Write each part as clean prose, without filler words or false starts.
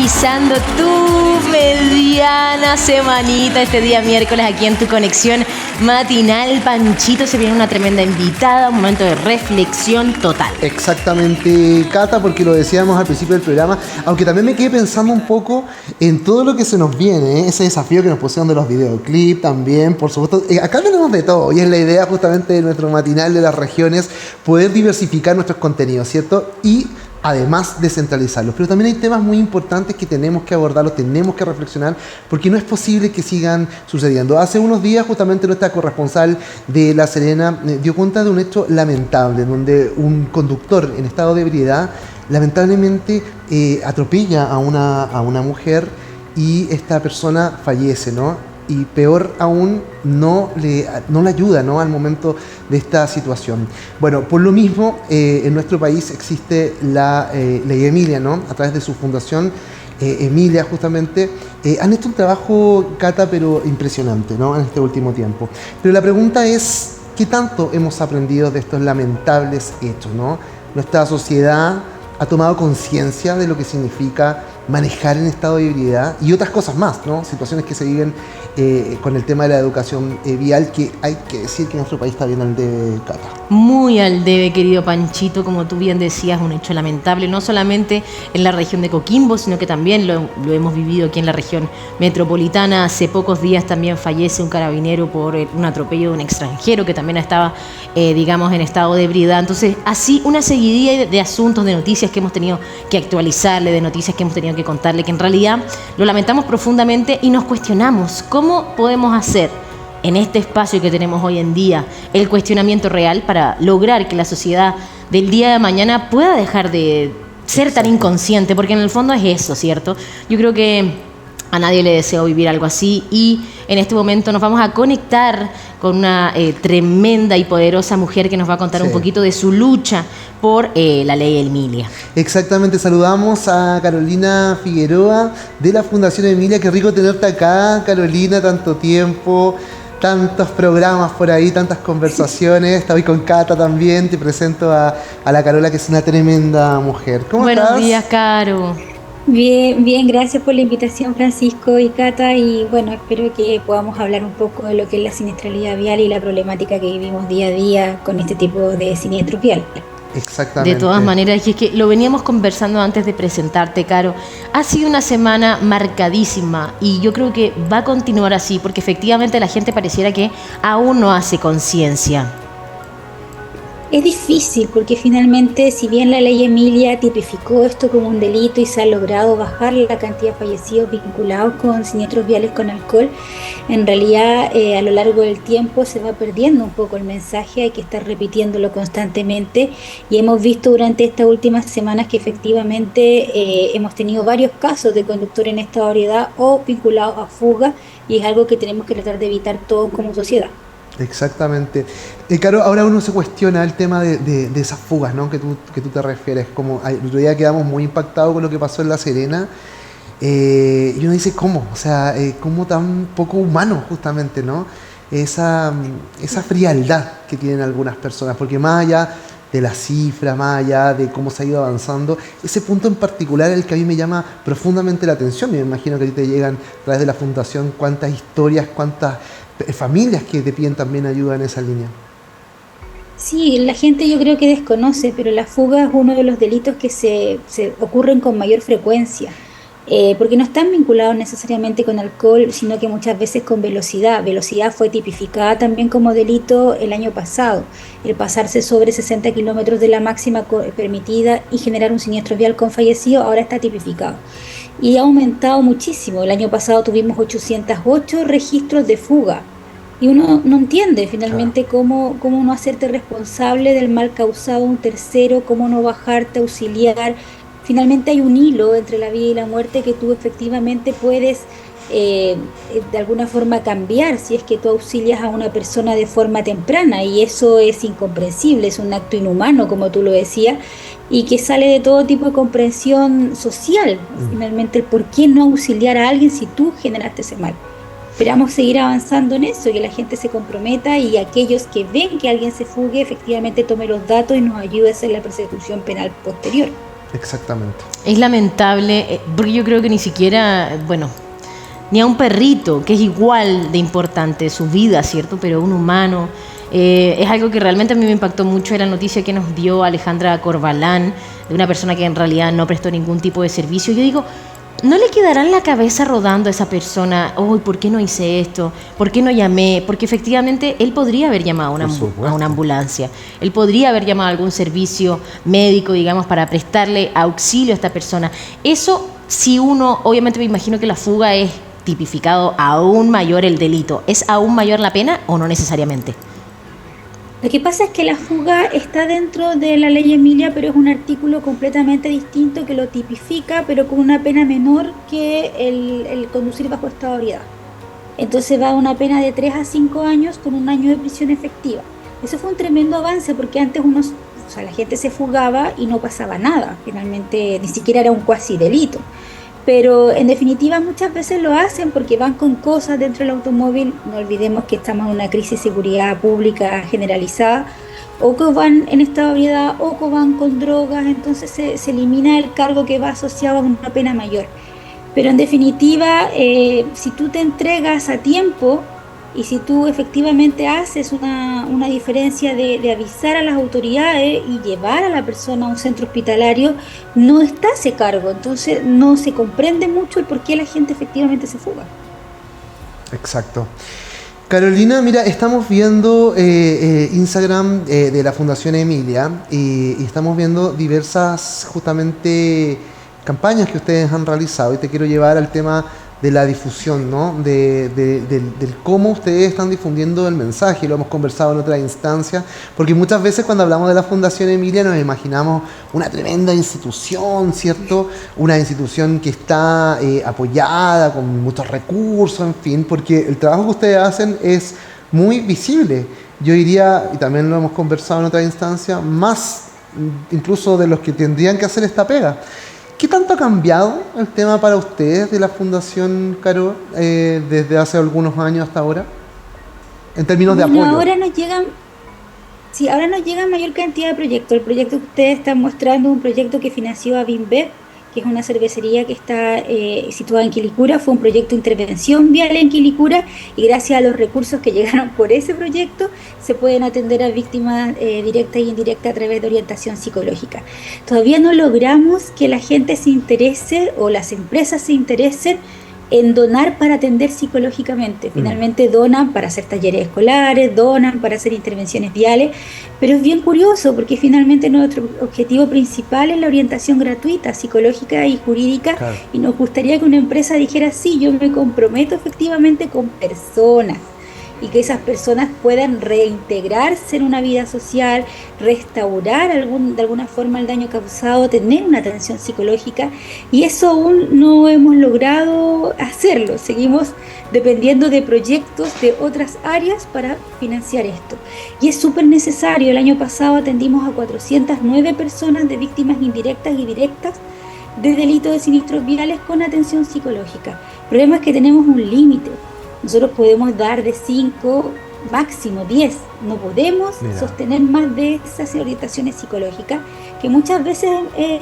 finalizando tu mediana semanita este día miércoles aquí en tu conexión matinal. Panchito, se viene una tremenda invitada, un momento de reflexión total. Exactamente, Cata, porque lo decíamos al principio del programa, aunque también me quedé pensando un poco en todo lo que se nos viene, ¿eh? Ese desafío que nos pusieron de los videoclips también, por supuesto. Acá tenemos de todo y es la idea justamente de nuestro matinal de las regiones, poder diversificar nuestros contenidos, ¿cierto? Y además descentralizarlos. Pero también hay temas muy importantes que tenemos que abordarlos, tenemos que reflexionar, porque no es posible que sigan sucediendo. Hace unos días justamente nuestra corresponsal de La Serena dio cuenta de un hecho lamentable, donde un conductor en estado de ebriedad lamentablemente atropella a una mujer y esta persona fallece, ¿no? Y peor aún, no le ayuda, ¿no?, al momento de esta situación. Bueno, por lo mismo, en nuestro país existe la Ley Emilia, ¿no?, a través de su fundación, Emilia justamente, han hecho un trabajo, Cata, pero impresionante, ¿no?, en este último tiempo. Pero la pregunta es, ¿qué tanto hemos aprendido de estos lamentables hechos, ¿no? Nuestra sociedad ha tomado conciencia de lo que significa manejar en estado de ebriedad y otras cosas más, ¿no? Situaciones que se viven con el tema de la educación vial, que hay que decir que nuestro país está bien al debe, Cata. Muy al debe, querido Panchito, como tú bien decías, un hecho lamentable, no solamente en la región de Coquimbo, sino que también lo hemos vivido aquí en la región metropolitana. Hace pocos días también fallece un carabinero por un atropello de un extranjero que también estaba, digamos, en estado de ebriedad. Entonces, así una seguidilla de asuntos, de noticias que hemos tenido que actualizarle, de noticias que hemos tenido que contarle, que en realidad lo lamentamos profundamente y nos cuestionamos cómo podemos hacer en este espacio que tenemos hoy en día el cuestionamiento real para lograr que la sociedad del día de mañana pueda dejar de ser tan inconsciente, porque en el fondo es eso, ¿cierto? Yo creo que a nadie le deseo vivir algo así y en este momento nos vamos a conectar con una tremenda y poderosa mujer que nos va a contar un poquito de su lucha por la Ley Emilia. Exactamente, saludamos a Carolina Figueroa de la Fundación Emilia. Qué rico tenerte acá, Carolina, tanto tiempo, tantos programas por ahí, tantas conversaciones. Estoy con Cata también, te presento a la Carola, que es una tremenda mujer. ¿Cómo estás? Buenos días, Caro. Bien, gracias por la invitación, Francisco y Cata, y bueno, espero que podamos hablar un poco de lo que es la siniestralidad vial y la problemática que vivimos día a día con este tipo de siniestro vial. Exactamente. De todas maneras, y es que lo veníamos conversando antes de presentarte, Caro, ha sido una semana marcadísima y yo creo que va a continuar así, porque efectivamente la gente pareciera que aún no hace conciencia. Es difícil porque finalmente, si bien la ley Emilia tipificó esto como un delito y se ha logrado bajar la cantidad de fallecidos vinculados con siniestros viales con alcohol, en realidad a lo largo del tiempo se va perdiendo un poco el mensaje, hay que estar repitiéndolo constantemente y hemos visto durante estas últimas semanas que efectivamente hemos tenido varios casos de conductores en estado de ebriedad o vinculados a fuga y es algo que tenemos que tratar de evitar todos como sociedad. Exactamente. Caro, ahora uno se cuestiona el tema de esas fugas, ¿no?, que tú te refieres. Como el otro día quedamos muy impactados con lo que pasó en La Serena y uno dice, ¿cómo? O sea, ¿cómo tan poco humano justamente, ¿no? Esa frialdad que tienen algunas personas, porque más allá de la cifra, más allá de cómo se ha ido avanzando, ese punto en particular es el que a mí me llama profundamente la atención. Y me imagino que a ti te llegan a través de la fundación cuántas historias, cuántas familias que te piden también ayuda en esa línea. Sí, la gente yo creo que desconoce, pero la fuga es uno de los delitos que se ocurren con mayor frecuencia, porque no están vinculados necesariamente con alcohol, sino que muchas veces con velocidad. Velocidad fue tipificada también como delito el año pasado, el pasarse sobre 60 kilómetros de la máxima permitida y generar un siniestro vial con fallecido, ahora está tipificado. Y ha aumentado muchísimo. El año pasado tuvimos 808 registros de fuga. Y uno no entiende finalmente cómo no hacerte responsable del mal causado a un tercero, cómo no bajarte, auxiliar. Finalmente hay un hilo entre la vida y la muerte que tú efectivamente puedes de alguna forma cambiar si es que tú auxilias a una persona de forma temprana, y eso es incomprensible, es un acto inhumano, como tú lo decías, y que sale de todo tipo de comprensión social. Finalmente, el por qué no auxiliar a alguien si tú generaste ese mal. Esperamos seguir avanzando en eso, que la gente se comprometa y aquellos que ven que alguien se fugue efectivamente tome los datos y nos ayude a hacer la persecución penal posterior. Exactamente. Es lamentable, porque yo creo que ni siquiera, bueno, ni a un perrito, que es igual de importante su vida, ¿cierto? Pero un humano, es algo que realmente a mí me impactó mucho, es la noticia que nos dio Alejandra Corbalán, de una persona que en realidad no prestó ningún tipo de servicio. Yo digo, ¿no le quedará en la cabeza rodando a esa persona? Oh, ¿por qué no hice esto? ¿Por qué no llamé? Porque efectivamente él podría haber llamado a una ambulancia. Él podría haber llamado a algún servicio médico, digamos, para prestarle auxilio a esta persona. Eso, si uno, obviamente me imagino que la fuga es tipificado aún mayor el delito. ¿Es aún mayor la pena o no necesariamente? Lo que pasa es que la fuga está dentro de la ley Emilia, pero es un artículo completamente distinto que lo tipifica, pero con una pena menor que el conducir bajo estado de ebriedad. Entonces va a una pena de 3 a 5 años con 1 año de prisión efectiva. Eso fue un tremendo avance porque antes la gente se fugaba y no pasaba nada. Finalmente ni siquiera era un cuasi delito. Pero en definitiva muchas veces lo hacen porque van con cosas dentro del automóvil. No olvidemos que estamos en una crisis de seguridad pública generalizada, o que van en estado de ebriedad o que van con drogas, entonces se elimina el cargo que va asociado a una pena mayor. Pero en definitiva, si tú te entregas a tiempo y si tú efectivamente haces una diferencia de avisar a las autoridades y llevar a la persona a un centro hospitalario, no está ese cargo. Entonces no se comprende mucho el por qué la gente efectivamente se fuga. Exacto. Carolina, mira, estamos viendo Instagram de la Fundación Emilia y estamos viendo diversas justamente campañas que ustedes han realizado y te quiero llevar al tema de la difusión, ¿no? Del cómo ustedes están difundiendo el mensaje. Lo hemos conversado en otra instancia, porque muchas veces cuando hablamos de la Fundación Emilia nos imaginamos una tremenda institución, ¿cierto? Una institución que está apoyada con muchos recursos, en fin, porque el trabajo que ustedes hacen es muy visible. Yo diría, y también lo hemos conversado en otra instancia, más incluso de los que tendrían que hacer esta pega. ¿Qué tanto ha cambiado el tema para ustedes de la Fundación Caro desde hace algunos años hasta ahora? En términos de apoyo. Ahora nos llegan mayor cantidad de proyectos. El proyecto que ustedes están mostrando es un proyecto que financió a Bimbev, que es una cervecería que está situada en Quilicura. Fue un proyecto de intervención vial en Quilicura y gracias a los recursos que llegaron por ese proyecto se pueden atender a víctimas directas e indirectas a través de orientación psicológica. Todavía no logramos que la gente se interese o las empresas se interesen en donar para atender psicológicamente. Finalmente donan para hacer talleres escolares, donan para hacer intervenciones viales, pero es bien curioso porque finalmente nuestro objetivo principal es la orientación gratuita, psicológica y jurídica, claro. Y nos gustaría que una empresa dijera, sí, yo me comprometo efectivamente con personas, y que esas personas puedan reintegrarse en una vida social, restaurar de alguna forma el daño causado, tener una atención psicológica, y eso aún no hemos logrado hacerlo. Seguimos dependiendo de proyectos de otras áreas para financiar esto. Y es súper necesario. El año pasado atendimos a 409 personas de víctimas indirectas y directas de delitos de siniestros viales con atención psicológica. El problema es que tenemos un límite. Nosotros podemos dar de 5, máximo 10. No podemos sostener más de esas orientaciones psicológicas, que muchas veces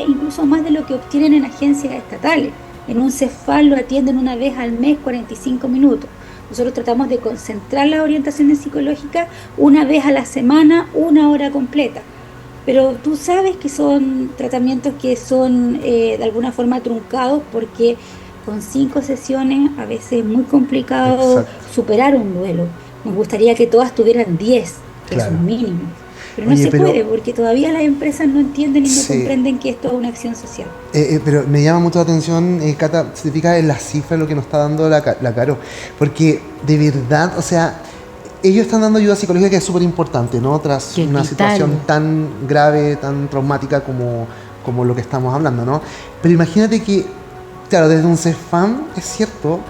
incluso más de lo que obtienen en agencias estatales. En un CEFAL lo atienden una vez al mes, 45 minutos. Nosotros tratamos de concentrar las orientaciones psicológicas una vez a la semana, 1 hora completa. Pero tú sabes que son tratamientos que son de alguna forma truncados porque con 5 sesiones a veces es muy complicado superar un duelo. Nos gustaría que todas tuvieran 10, que es un mínimo. Pero no puede porque todavía las empresas no entienden y no comprenden que esto es una acción social. Pero me llama mucho la atención, Cata, se te fija en las cifras lo que nos está dando la Caro. Porque de verdad, o sea, ellos están dando ayuda psicológica que es súper importante, ¿no? Tras una situación tan grave, tan traumática como lo que estamos hablando, ¿no? Pero imagínate que, claro, desde un CEFAM, es cierto,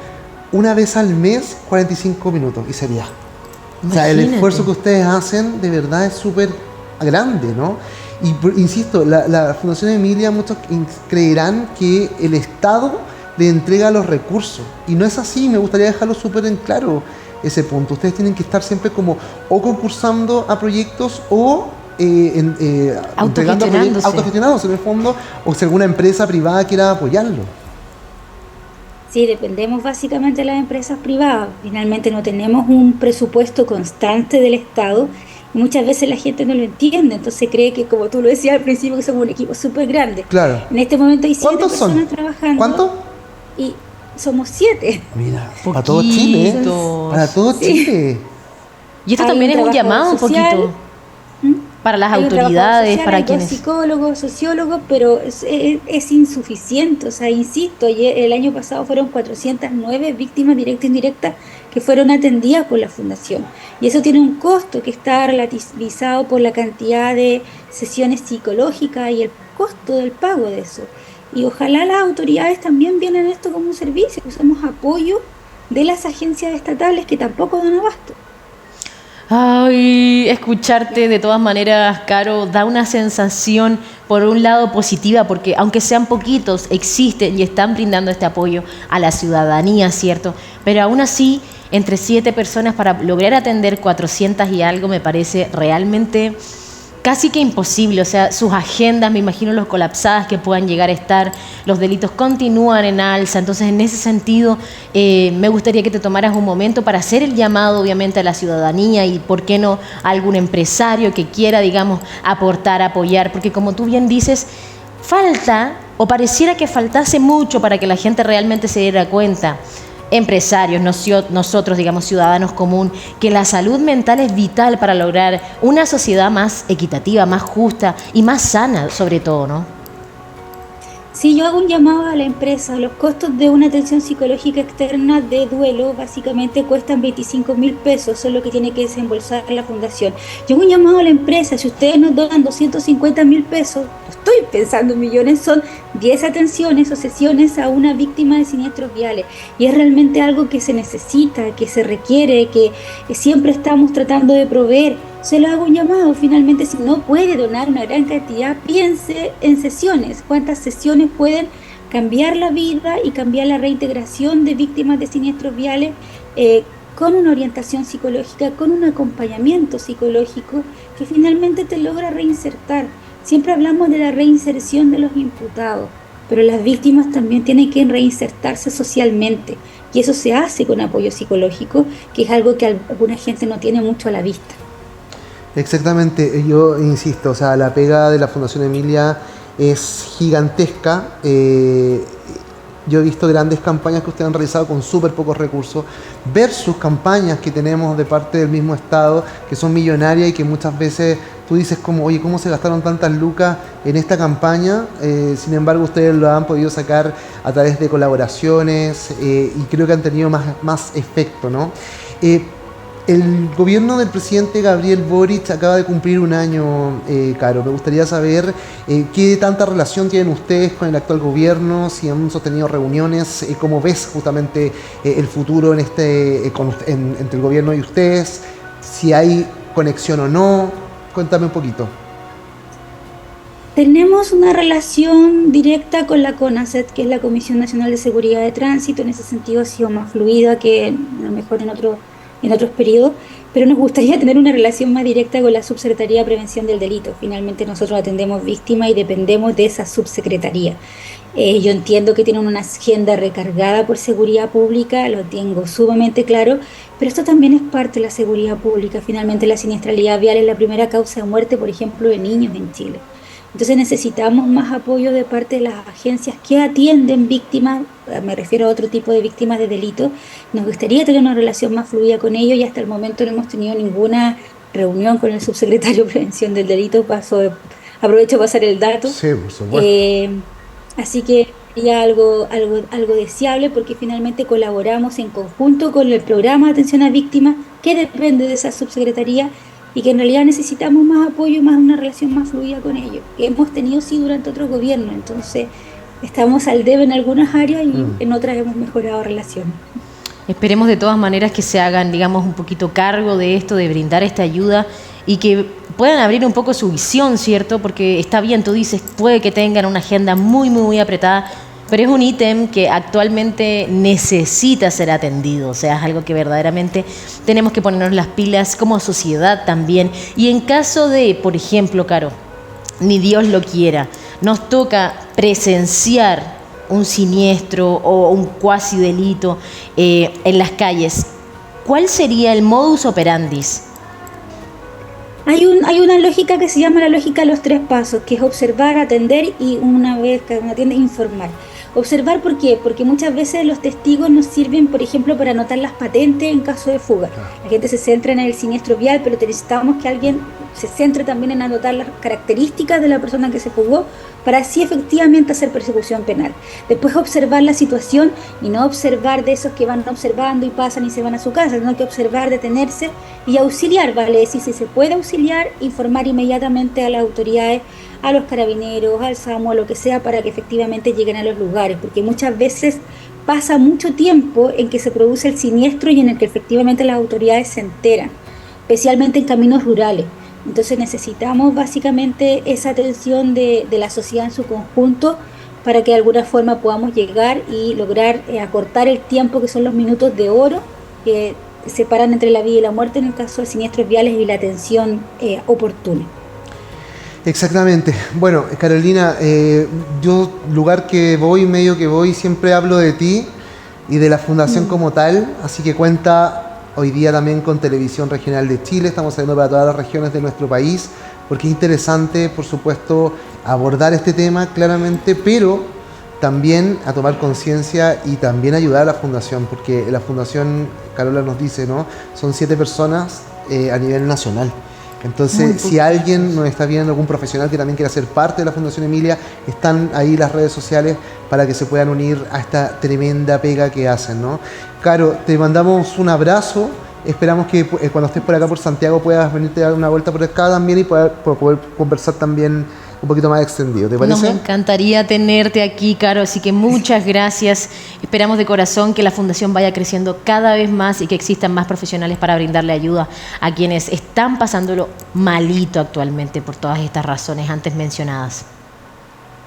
una vez al mes, 45 minutos y sería. O sea, el esfuerzo que ustedes hacen de verdad es súper grande, ¿no? Y insisto, la Fundación Emilia, muchos creerán que el Estado le entrega los recursos. Y no es así, me gustaría dejarlo súper en claro ese punto. Ustedes tienen que estar siempre como o concursando a proyectos o autogestionándose en el fondo, o si alguna empresa privada quiera apoyarlo. Sí, dependemos básicamente de las empresas privadas. Finalmente no tenemos un presupuesto constante del Estado y muchas veces la gente no lo entiende. Entonces cree que, como tú lo decías al principio, que somos un equipo súper grande. Claro. En este momento hay 7 ¿Cuántos personas son? trabajando. ¿Cuántos? Y somos 7. Mira, para todo Chile. Para todo Chile. Y esto Hay también un es un trabajo llamado social. un poquito para las Hay un trabajador autoridades, social, para hay 2 quienes... psicólogos, sociólogos, pero es insuficiente. O sea, insisto, el año pasado fueron 409 víctimas directas e indirectas que fueron atendidas por la Fundación. Y eso tiene un costo que está relativizado por la cantidad de sesiones psicológicas y el costo del pago de eso. Y ojalá las autoridades también vean esto como un servicio, que somos apoyo de las agencias estatales que tampoco dan abasto. Ay, escucharte de todas maneras, Caro, da una sensación, por un lado, positiva, porque aunque sean poquitos, existen y están brindando este apoyo a la ciudadanía, ¿cierto? Pero aún así, entre 7 personas para lograr atender 400 y algo me parece realmente casi que imposible. O sea, sus agendas, me imagino los colapsadas que puedan llegar a estar, los delitos continúan en alza. Entonces, en ese sentido, me gustaría que te tomaras un momento para hacer el llamado, obviamente, a la ciudadanía y, ¿por qué no?, a algún empresario que quiera, digamos, aportar, apoyar. Porque como tú bien dices, falta, o pareciera que faltase mucho para que la gente realmente se diera cuenta, empresarios, nosotros, digamos, ciudadanos común, que la salud mental es vital para lograr una sociedad más equitativa, más justa y más sana, sobre todo, ¿no? Sí, yo hago un llamado a la empresa. Los costos de una atención psicológica externa de duelo básicamente cuestan 25.000 pesos, eso es lo que tiene que desembolsar la fundación. Yo hago un llamado a la empresa, si ustedes nos donan 250.000 pesos, no estoy pensando en millones, son 10 atenciones o sesiones a una víctima de siniestros viales. Y es realmente algo que se necesita, que se requiere, que siempre estamos tratando de proveer. Se lo hago un llamado. Finalmente, si no puede donar una gran cantidad, piense en sesiones. ¿Cuántas sesiones pueden cambiar la vida y cambiar la reintegración de víctimas de siniestros viales con una orientación psicológica, con un acompañamiento psicológico que finalmente te logra reinsertar? Siempre hablamos de la reinserción de los imputados, pero las víctimas también tienen que reinsertarse socialmente. Y eso se hace con apoyo psicológico, que es algo que alguna gente no tiene mucho a la vista. Exactamente, yo insisto, o sea, la pega de la Fundación Emilia es gigantesca. Yo he visto grandes campañas que ustedes han realizado con súper pocos recursos versus campañas que tenemos de parte del mismo Estado que son millonarias y que muchas veces tú dices como, oye, ¿cómo se gastaron tantas lucas en esta campaña? Sin embargo, ustedes lo han podido sacar a través de colaboraciones y creo que han tenido más efecto, ¿no? El gobierno del presidente Gabriel Boric acaba de cumplir un año, Caro. Me gustaría saber qué tanta relación tienen ustedes con el actual gobierno, si han sostenido reuniones, cómo ves justamente el futuro entre el gobierno y ustedes, si hay conexión o no. Cuéntame un poquito. Tenemos una relación directa con la CONASET, que es la Comisión Nacional de Seguridad de Tránsito. En ese sentido ha sido más fluida que a lo mejor en otros periodos, pero nos gustaría tener una relación más directa con la Subsecretaría de Prevención del Delito. Finalmente nosotros atendemos víctimas y dependemos de esa subsecretaría. Yo entiendo que tienen una agenda recargada por seguridad pública, lo tengo sumamente claro, pero esto también es parte de la seguridad pública. Finalmente la siniestralidad vial es la primera causa de muerte, por ejemplo, de niños en Chile. Entonces necesitamos más apoyo de parte de las agencias que atienden víctimas, me refiero a otro tipo de víctimas de delito. Nos gustaría tener una relación más fluida con ellos y hasta el momento no hemos tenido ninguna reunión con el subsecretario de Prevención del Delito. Aprovecho para pasar el dato. Sí, por supuesto. Así que sería algo deseable, porque finalmente colaboramos en conjunto con el programa de atención a víctimas que depende de esa subsecretaría, y que en realidad necesitamos más apoyo y más una relación más fluida con ellos, que hemos tenido sí durante otros gobiernos. Entonces estamos al debe en algunas áreas y en otras hemos mejorado relaciones. Esperemos de todas maneras que se hagan, digamos, un poquito cargo de esto, de brindar esta ayuda y que puedan abrir un poco su visión, ¿cierto? Porque está bien, tú dices, puede que tengan una agenda muy, muy, muy apretada, pero es un ítem que actualmente necesita ser atendido, o sea, es algo que verdaderamente tenemos que ponernos las pilas como sociedad también. Y en caso de, por ejemplo, Caro, ni Dios lo quiera, nos toca presenciar un siniestro o un cuasi delito en las calles, ¿cuál sería el modus operandi? Hay una lógica que se llama la lógica de los 3 pasos, que es observar, atender y una vez que uno atiende, informar. Observar, ¿por qué? Porque muchas veces los testigos nos sirven, por ejemplo, para anotar las patentes en caso de fuga. La gente se centra en el siniestro vial, pero necesitamos que alguien se centre también en anotar las características de la persona que se fugó para así efectivamente hacer persecución penal. Después observar la situación y no observar de esos que van observando y pasan y se van a su casa, sino que observar, detenerse y auxiliar, vale decir, si se puede auxiliar, informar inmediatamente a las autoridades, a los carabineros, al SAMU, a lo que sea, para que efectivamente lleguen a los lugares, porque muchas veces pasa mucho tiempo en que se produce el siniestro y en el que efectivamente las autoridades se enteran, especialmente en caminos rurales. Entonces necesitamos básicamente esa atención de la sociedad en su conjunto para que de alguna forma podamos llegar y lograr acortar el tiempo, que son los minutos de oro que separan entre la vida y la muerte en el caso de siniestros viales, y la atención oportuna. Exactamente. Bueno, Carolina, yo lugar que voy, medio que voy, siempre hablo de ti y de la fundación como tal, así que cuenta hoy día también con Televisión Regional de Chile, estamos saliendo para todas las regiones de nuestro país, porque es interesante, por supuesto, abordar este tema claramente, pero también a tomar conciencia y también ayudar a la fundación, porque la fundación, Carola nos dice, ¿no? Son 7 personas a nivel nacional. Entonces, si alguien nos está viendo, algún profesional que también quiera ser parte de la Fundación Emilia, están ahí las redes sociales para que se puedan unir a esta tremenda pega que hacen, ¿no? Caro, te mandamos un abrazo. Esperamos que cuando estés por acá por Santiago puedas venirte a dar una vuelta por acá también y poder conversar también un poquito más extendido. ¿Te parece? Nos encantaría tenerte aquí, Caro, así que muchas gracias. Esperamos de corazón que la Fundación vaya creciendo cada vez más y que existan más profesionales para brindarle ayuda a quienes están pasándolo malito actualmente por todas estas razones antes mencionadas.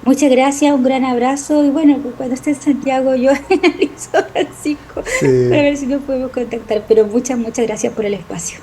Muchas gracias, un gran abrazo y bueno, cuando esté en Santiago yo analizo Francisco, Sí. para ver si nos podemos contactar, pero muchas gracias por el espacio.